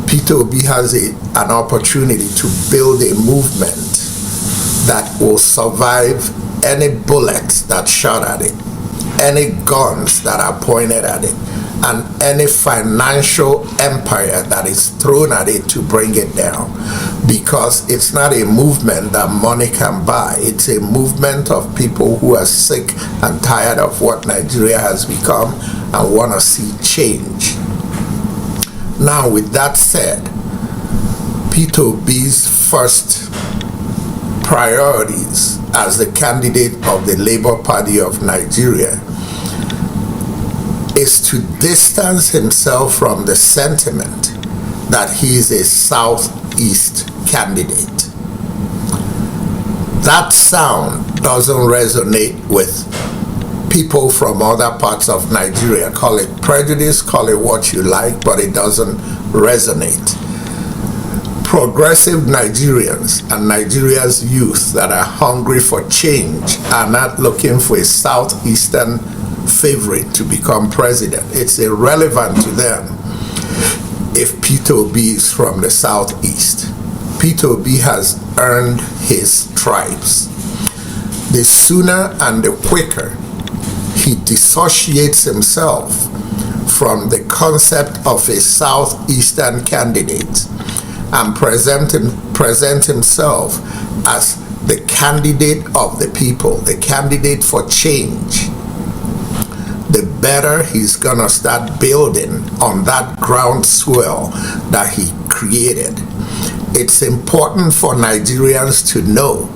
Peter Obi has an opportunity to build a movement that will survive any bullets that shot at it, any guns that are pointed at it, and any financial empire that is thrown at it to bring it down. Because it's not a movement that money can buy. It's a movement of people who are sick and tired of what Nigeria has become and want to see change. Now, with that said, Peter Obi's first priorities as the candidate of the Labour Party of Nigeria is to distance himself from the sentiment that he is a Southeast candidate. That sound doesn't resonate with people from other parts of Nigeria. Call it prejudice, call it what you like, but it doesn't resonate. Progressive Nigerians and Nigeria's youth that are hungry for change are not looking for a Southeastern favorite to become president. It's irrelevant to them if Peter Obi is from the Southeast. Peter Obi has earned his stripes. The sooner and the quicker he dissociates himself from the concept of a Southeastern candidate and present himself as the candidate of the people, the candidate for change, the better he's gonna start building on that groundswell that he created. It's important for Nigerians to know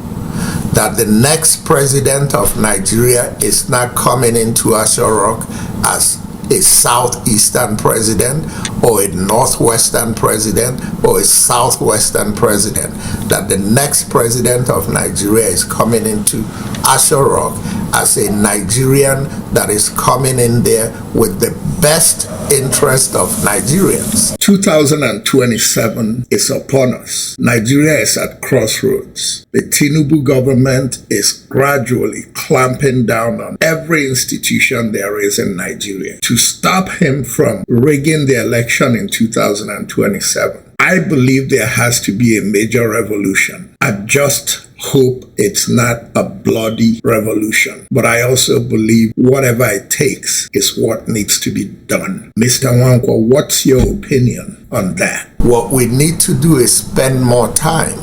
that the next president of Nigeria is not coming into Aso Rock as a Southeastern president or a Northwestern president or a Southwestern president. That the next president of Nigeria is coming into Aso Rock as a Nigerian that is coming in there with the best interest of Nigerians. 2027 is upon us. Nigeria is at crossroads. The Tinubu government is gradually clamping down on every institution there is in Nigeria to stop him from rigging the election in 2027. I believe there has to be a major revolution. I just hope it's not a bloody revolution. But I also believe whatever it takes is what needs to be done. Mr. Nwankwo, what's your opinion on that? What we need to do is spend more time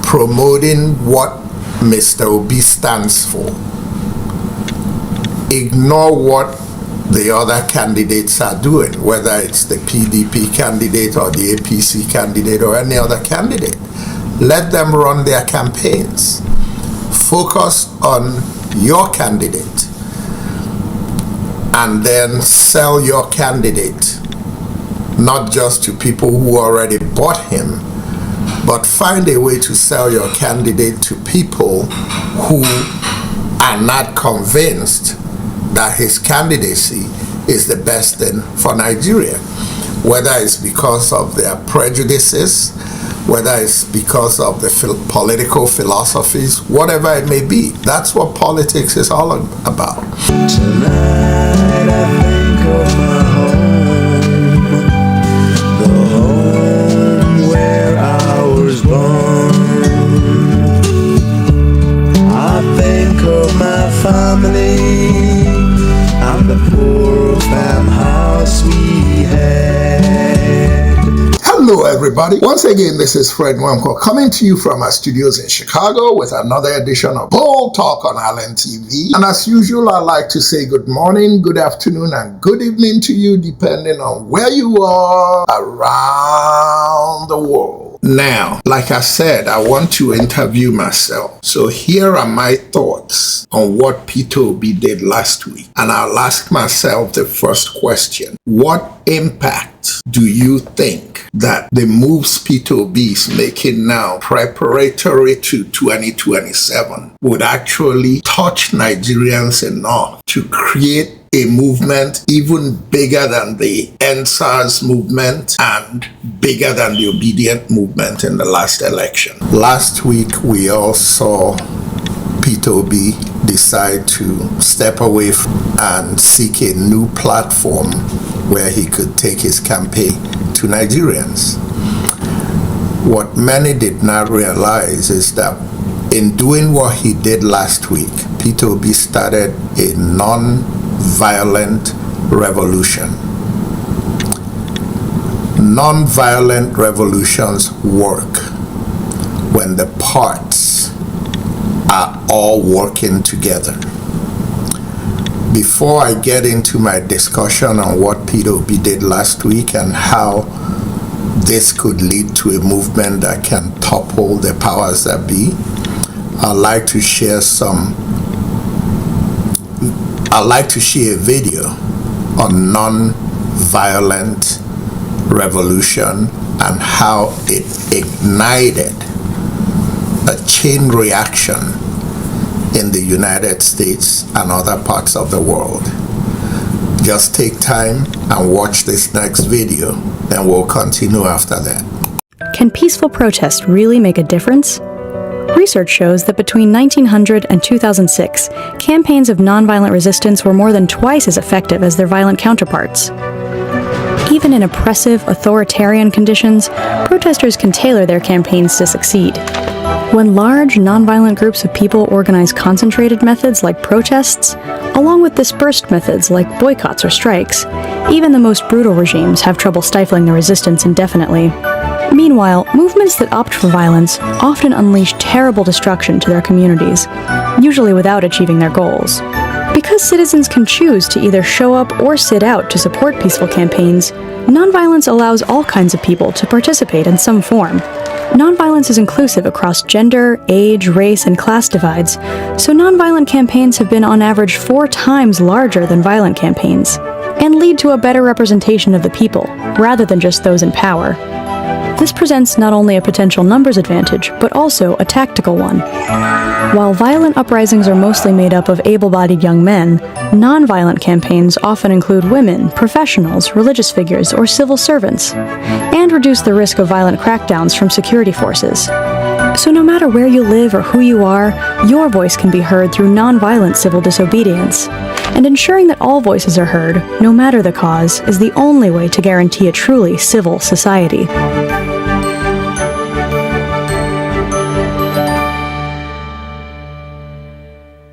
promoting what Mr. Obi stands for. Ignore what the other candidates are doing, whether it's the PDP candidate or the APC candidate or any other candidate. Let them run their campaigns. Focus on your candidate and then sell your candidate, not just to people who already bought him, but find a way to sell your candidate to people who are not convinced that his candidacy is the best thing for Nigeria, whether it's because of their prejudices, whether it's because of the political philosophies, whatever it may be. That's what politics is all about. Tonight I think of my home, the home where I was born. I think of my family and the poor farmhouse we had. Hello everybody. Once again, this is Fred Nwankwo coming to you from our studios in Chicago with another edition of Bold Talk on Island TV. And as usual, I like to say good morning, good afternoon, and good evening to you depending on where you are around the world. Now, like I said, I want to interview myself. So here are my thoughts on what Peter Obi did last week. And I'll ask myself the first question. What impact do you think that the moves Peter Obi is making now, preparatory to 2027, would actually touch Nigerians enough to create a movement even bigger than the NSAS movement and bigger than the Obedient movement in the last election? Last week, we all saw Peter Obi decide to step away and seek a new platform where he could take his campaign to to Nigerians. What many did not realize is that in doing what he did last week, Peter Obi started a non-violent revolution. Non-violent revolutions work when the parts are all working together. Before I get into my discussion on what Peter Obi did last week and how this could lead to a movement that can topple the powers that be, I'd like to share a video on non-violent revolution and how it ignited a chain reaction in the United States and other parts of the world. Just take time and watch this next video, and we'll continue after that. Can peaceful protest really make a difference? Research shows that between 1900 and 2006, campaigns of nonviolent resistance were more than twice as effective as their violent counterparts. Even in oppressive, authoritarian conditions, protesters can tailor their campaigns to succeed. When large, nonviolent groups of people organize concentrated methods like protests, along with dispersed methods like boycotts or strikes, even the most brutal regimes have trouble stifling the resistance indefinitely. Meanwhile, movements that opt for violence often unleash terrible destruction to their communities, usually without achieving their goals. Because citizens can choose to either show up or sit out to support peaceful campaigns, nonviolence allows all kinds of people to participate in some form. Nonviolence is inclusive across gender, age, race, and class divides, so nonviolent campaigns have been on average 4 times larger than violent campaigns, and lead to a better representation of the people, rather than just those in power. This presents not only a potential numbers advantage, but also a tactical one. While violent uprisings are mostly made up of able-bodied young men, nonviolent campaigns often include women, professionals, religious figures, or civil servants, and reduce the risk of violent crackdowns from security forces. So no matter where you live or who you are, your voice can be heard through nonviolent civil disobedience. And ensuring that all voices are heard, no matter the cause, is the only way to guarantee a truly civil society.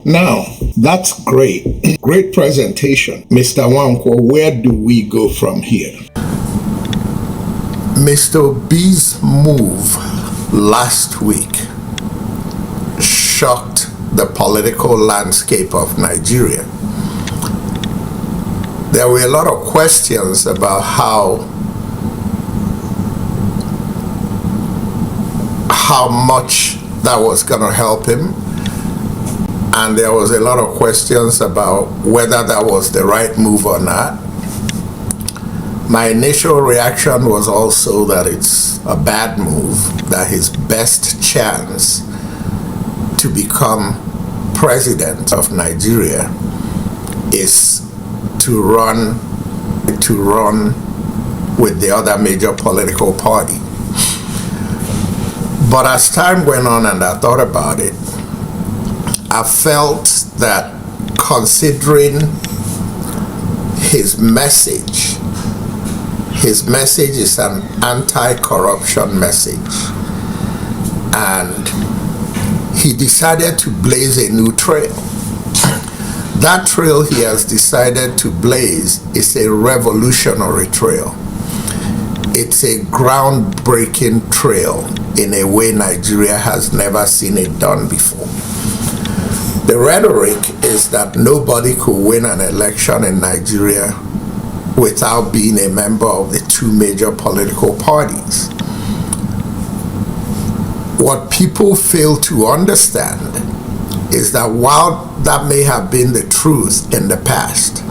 Now, that's great. Great presentation. Mr. Nwankwo, where do we go from here? Mr. Obi's move last week shocked the political landscape of Nigeria. There were a lot of questions about how much that was going to help him. And there was a lot of questions about whether that was the right move or not. My initial reaction was also that it's a bad move, that his best chance to become president of Nigeria is to run with the other major political party. But as time went on and I thought about it, I felt that considering his message is an anti-corruption message, and he decided to blaze a new trail. That trail he has decided to blaze is a revolutionary trail. It's a groundbreaking trail in a way Nigeria has never seen it done before. The rhetoric is that nobody could win an election in Nigeria without being a member of the 2 major political parties. What people fail to understand is that while that may have been the truth in the past,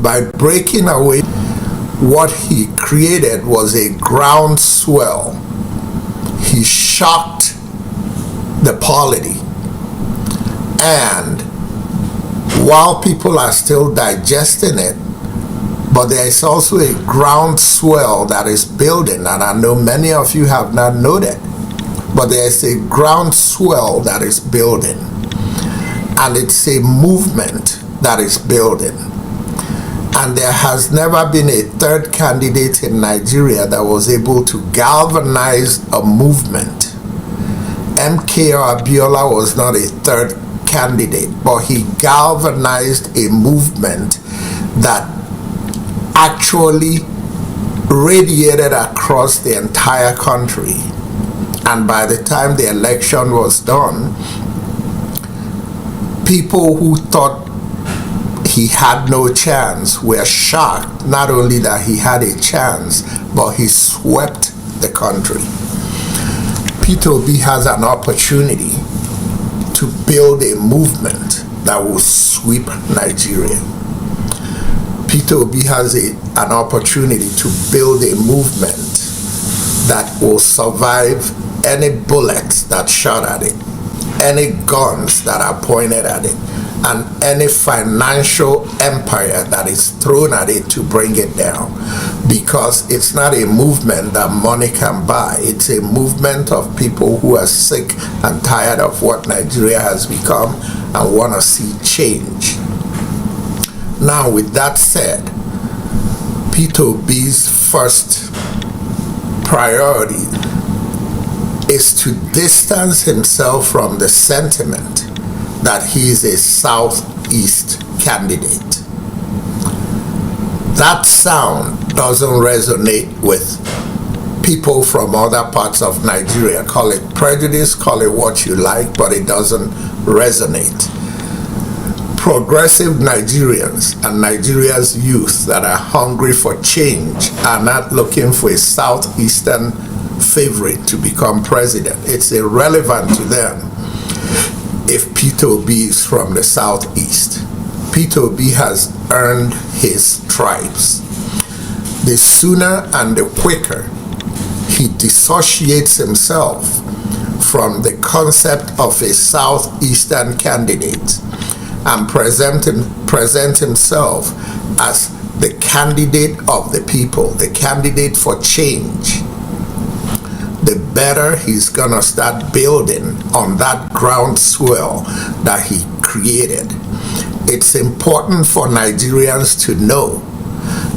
by breaking away, what he created was a groundswell. He shocked the polity. And while people are still digesting it, but there is also a groundswell that is building, and I know many of you have not noted, but there is a groundswell that is building, and it's a movement that is building. And there has never been a third candidate in Nigeria that was able to galvanize a movement. MK Abiola was not a third candidate, but he galvanized a movement that actually radiated across the entire country. And by the time the election was done, people who thought he had no chance were shocked, not only that he had a chance, but he swept the country. Peter Obi has an opportunity to build a movement that will sweep Nigeria. Peter Obi has an opportunity to build a movement that will survive any bullets that shot at it, any guns that are pointed at it, and any financial empire that is thrown at it to bring it down. Because it's not a movement that money can buy. It's a movement of people who are sick and tired of what Nigeria has become and want to see change. Now, with that said, Peter Obi's first priority is to distance himself from the sentiment that he is a Southeast candidate. That sound doesn't resonate with people from other parts of Nigeria. Call it prejudice, call it what you like, but it doesn't resonate. Progressive Nigerians and Nigeria's youth that are hungry for change are not looking for a Southeastern favorite to become president. It's irrelevant to them if Peter Obi is from the Southeast. Peter Obi has earned his stripes. The sooner and the quicker he dissociates himself from the concept of a Southeastern candidate and present himself as the candidate of the people, the candidate for change, the better he's gonna start building on that groundswell that he created. It's important for Nigerians to know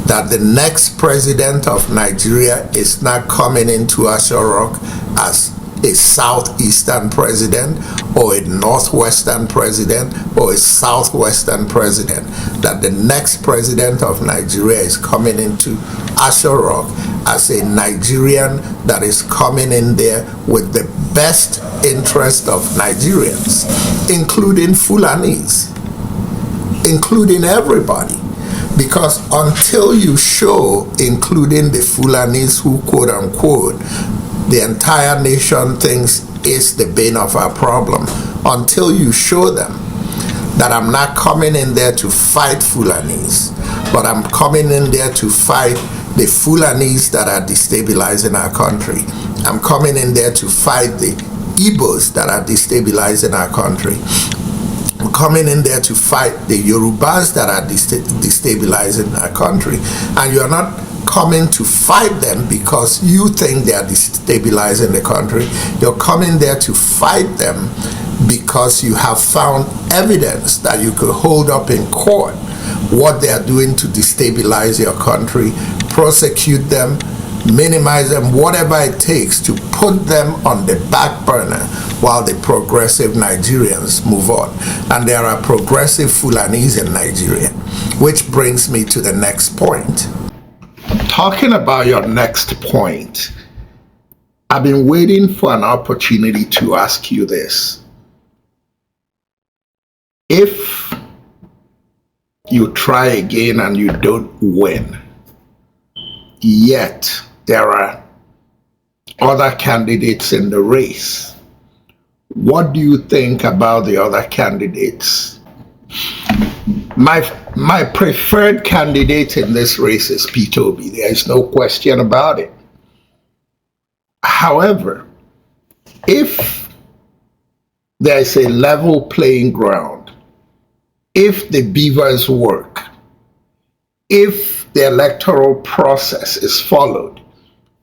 that the next president of Nigeria is not coming into Aso Rock as a Southeastern president or a Northwestern president or a Southwestern president. That the next president of Nigeria is coming into Aso Rock as a Nigerian that is coming in there with the best interest of Nigerians, including Fulanis, including everybody. Because until you show, including the Fulanis who quote unquote the entire nation thinks is the bane of our problem, until you show them that I'm not coming in there to fight Fulanis, but I'm coming in there to fight the Fulanis that are destabilizing our country. I'm coming in there to fight the Igbos that are destabilizing our country. I'm coming in there to fight the Yorubas that are destabilizing our country. And you're not coming to fight them because you think they are destabilizing the country. You're coming there to fight them because you have found evidence that you could hold up in court what they are doing to destabilize your country, prosecute them, minimize them, whatever it takes to put them on the back burner while the progressive Nigerians move on. And there are progressive Fulanis in Nigeria, which brings me to the next point. Talking about your next point, I've been waiting for an opportunity to ask you this. If you try again and you don't win, yet there are other candidates in the race, what do you think about the other candidates? My preferred candidate in this race is Peter Obi. There is no question about it. However, if there is a level playing ground, if the beavers work, if the electoral process is followed,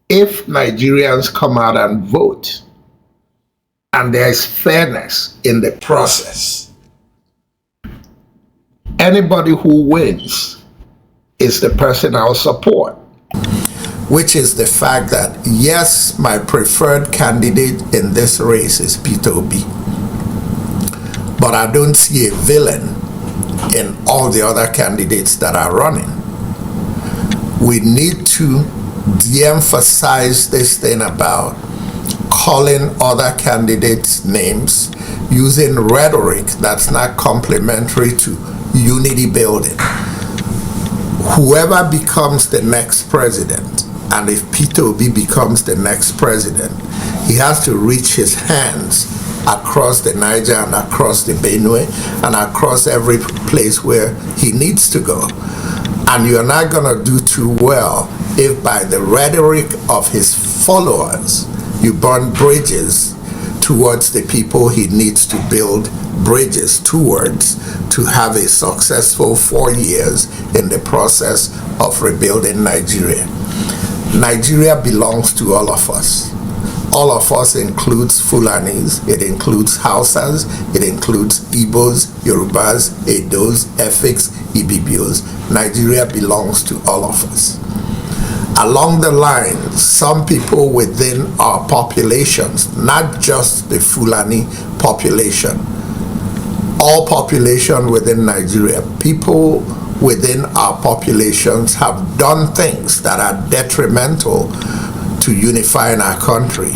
if Nigerians come out and vote, and there is fairness in the process, anybody who wins is the person I'll support, which is the fact that, yes, my preferred candidate in this race is Peter Obi, but I don't see a villain in all the other candidates that are running. We need to de-emphasize this thing about calling other candidates names using rhetoric that's not complementary to unity building. Whoever becomes the next president, and if Peter Obi becomes the next president, he has to reach his hands across the Niger and across the Benue and across every place where he needs to go. And you're not going to do too well if by the rhetoric of his followers you burn bridges towards the people he needs to build bridges towards to have a successful 4 years in the process of rebuilding Nigeria. Nigeria belongs to all of us. All of us includes Fulanis, it includes Hausas, it includes Igbos, Yorubas, Edos, Efiks, Ibibios. Nigeria belongs to all of us. Along the line, some people within our populations, not just the Fulani population, all population within Nigeria, people within our populations have done things that are detrimental to unifying our country.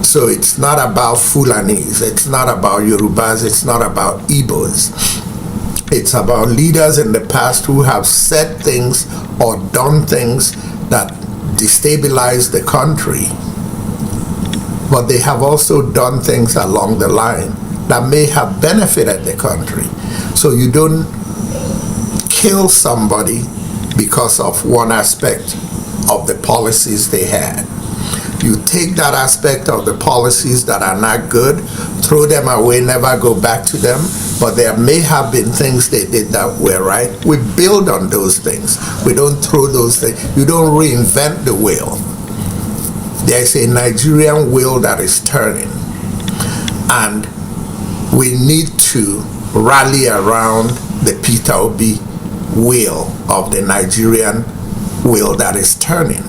So it's not about Fulanis, it's not about Yorubas, it's not about Igbos. It's about leaders in the past who have said things or done things that destabilize the country. But they have also done things along the line that may have benefited the country. So you don't kill somebody because of one aspect of the policies they had. You take that aspect of the policies that are not good, throw them away, never go back to them, but there may have been things they did that were right. We build on those things. We don't throw those things. You don't reinvent the wheel. There's a Nigerian wheel that is turning, and we need to rally around the Peter Obi wheel of the Nigerian wheel that is turning.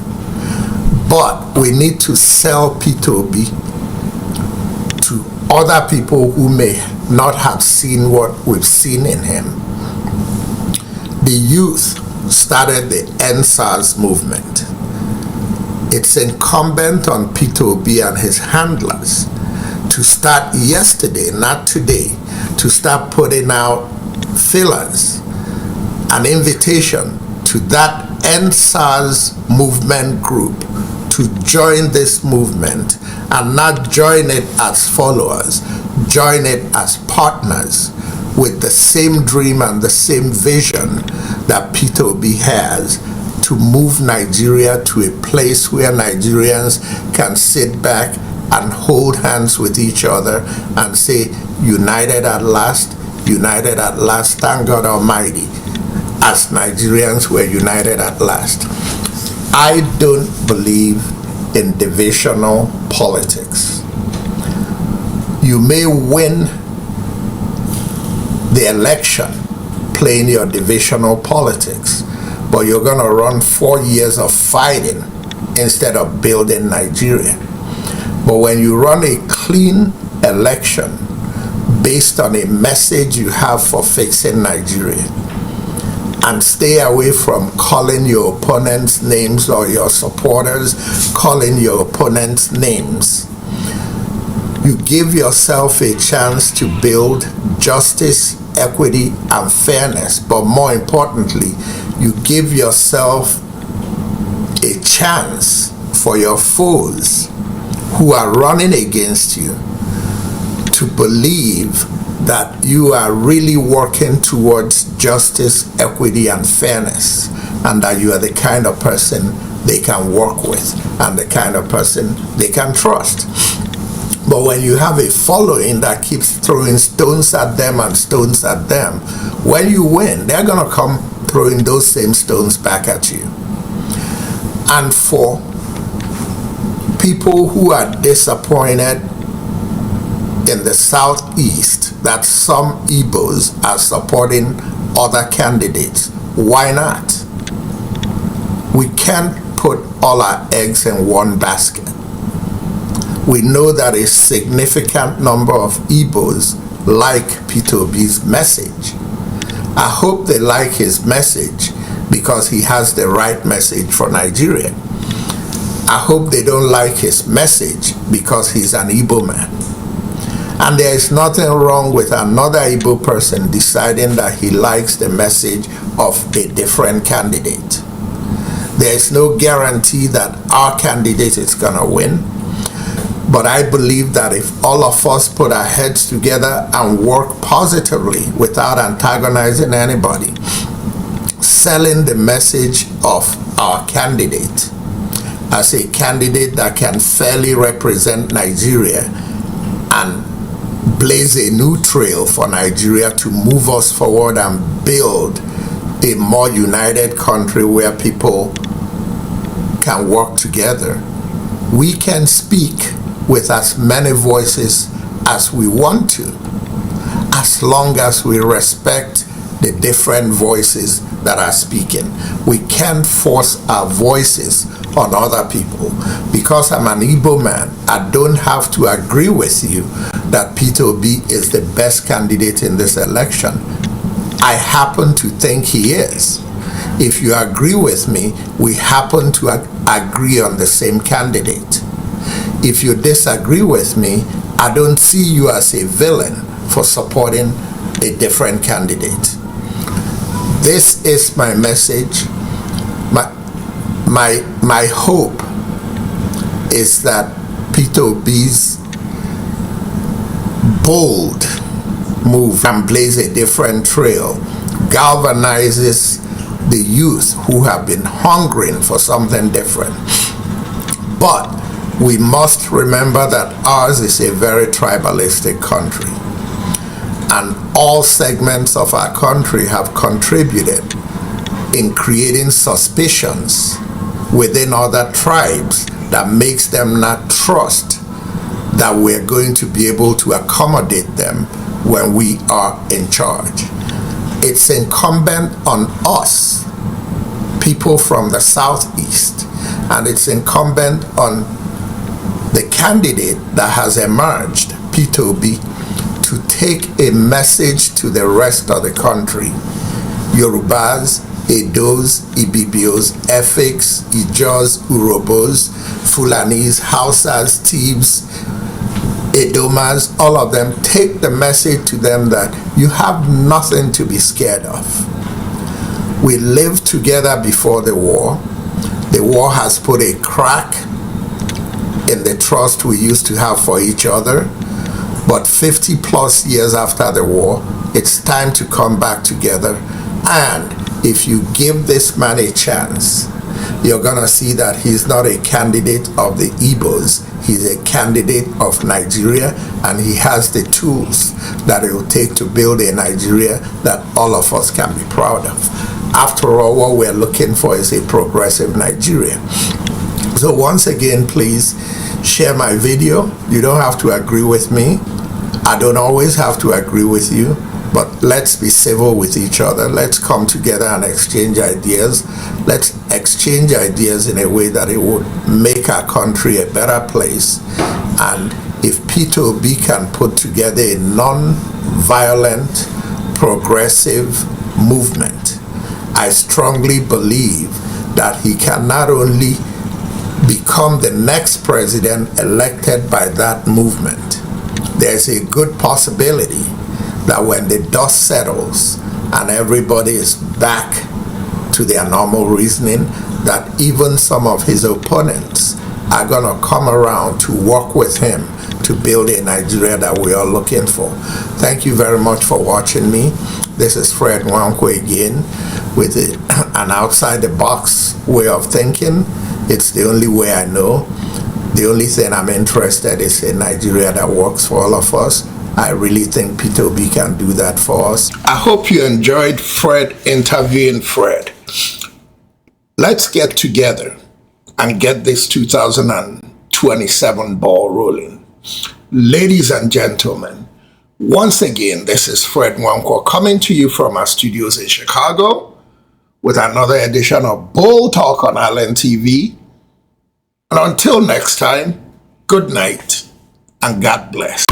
But we need to sell Peter Obi to other people who may not have seen what we've seen in him. The youth started the NSAS movement. It's incumbent on Peter Obi and his handlers to start yesterday, not today, to start putting out fillers, an invitation to that NSAS movement group to join this movement, and not join it as followers, join it as partners with the same dream and the same vision that Peter Obi has to move Nigeria to a place where Nigerians can sit back and hold hands with each other and say, united at last, thank God Almighty, as Nigerians were united at last. I don't believe in divisional politics. You may win the election playing your divisional politics, but you're going to run 4 years of fighting instead of building Nigeria. But when you run a clean election based on a message you have for fixing Nigeria, and stay away from calling your opponents names or your supporters calling your opponents names, you give yourself a chance to build justice, equity, and fairness. But more importantly, you give yourself a chance for your foes who are running against you to believe that you are really working towards justice, equity, and fairness, and that you are the kind of person they can work with and the kind of person they can trust. But when you have a following that keeps throwing stones at them and stones at them, when you win, they're going to come throwing those same stones back at you. And for people who are disappointed in the Southeast that some Igbos are supporting other candidates, why not? We can't put all our eggs in one basket. We know that a significant number of Igbos like Peter Obi's message. I hope they like his message because he has the right message for Nigeria. I hope they don't like his message because he's an Igbo man. And there is nothing wrong with another Igbo person deciding that he likes the message of a different candidate. There is no guarantee that our candidate is going to win. But I believe that if all of us put our heads together and work positively without antagonizing anybody, selling the message of our candidate as a candidate that can fairly represent Nigeria and blaze a new trail for Nigeria to move us forward and build a more united country where people can work together, we can speak with as many voices as we want to, as long as we respect the different voices that are speaking. We can't force our voices on other people. Because I'm an Igbo man, I don't have to agree with you that Peter Obi is the best candidate in this election. I happen to think he is. If you agree with me, we happen to agree on the same candidate. If you disagree with me, I don't see you as a villain for supporting a different candidate. This is my message. My hope is that Peter Obi's bold move and blaze a different trail galvanizes the youth who have been hungering for something different. But we must remember that ours is a very tribalistic country, and all segments of our country have contributed in creating suspicions within other tribes that makes them not trust that we're going to be able to accommodate them when we are in charge. It's incumbent on us, people from the Southeast, and it's incumbent on the candidate that has emerged, Peter Obi, to take a message to the rest of the country. Yorubas, Edos, Ibibios, Efiks, Ijos, Urobos, Fulanis, Hausas, Tibs, Edomas, all of them, take the message to them that you have nothing to be scared of. We lived together before the war. The war has put a crack in the trust we used to have for each other. But 50 plus years after the war, it's time to come back together. And if you give this man a chance, you're gonna see that he's not a candidate of the Igbos. He's a candidate of Nigeria, and he has the tools that it will take to build a Nigeria that all of us can be proud of. After all, what we're looking for is a progressive Nigeria. So once again, please share my video. You don't have to agree with me. I don't always have to agree with you, but let's be civil with each other. Let's come together and exchange ideas. Let's exchange ideas in a way that it would make our country a better place. And if Peter Obi can put together a non-violent, progressive movement, I strongly believe that he can not only become the next president elected by that movement, there's a good possibility that when the dust settles and everybody is back to their normal reasoning, that even some of his opponents are going to come around to work with him to build a Nigeria that we are looking for. Thank you very much for watching me. This is Fred Nwankwo again with an outside-the-box way of thinking. It's the only way I know. The only thing I'm interested in is a Nigeria that works for all of us. I really think Peter Obi can do that for us. I hope you enjoyed Fred interviewing Fred. Let's get together and get this 2027 ball rolling. Ladies and gentlemen, once again, this is Fred Nwankwo coming to you from our studios in Chicago with another edition of Bull Talk on Allen TV. And until next time, good night and God bless.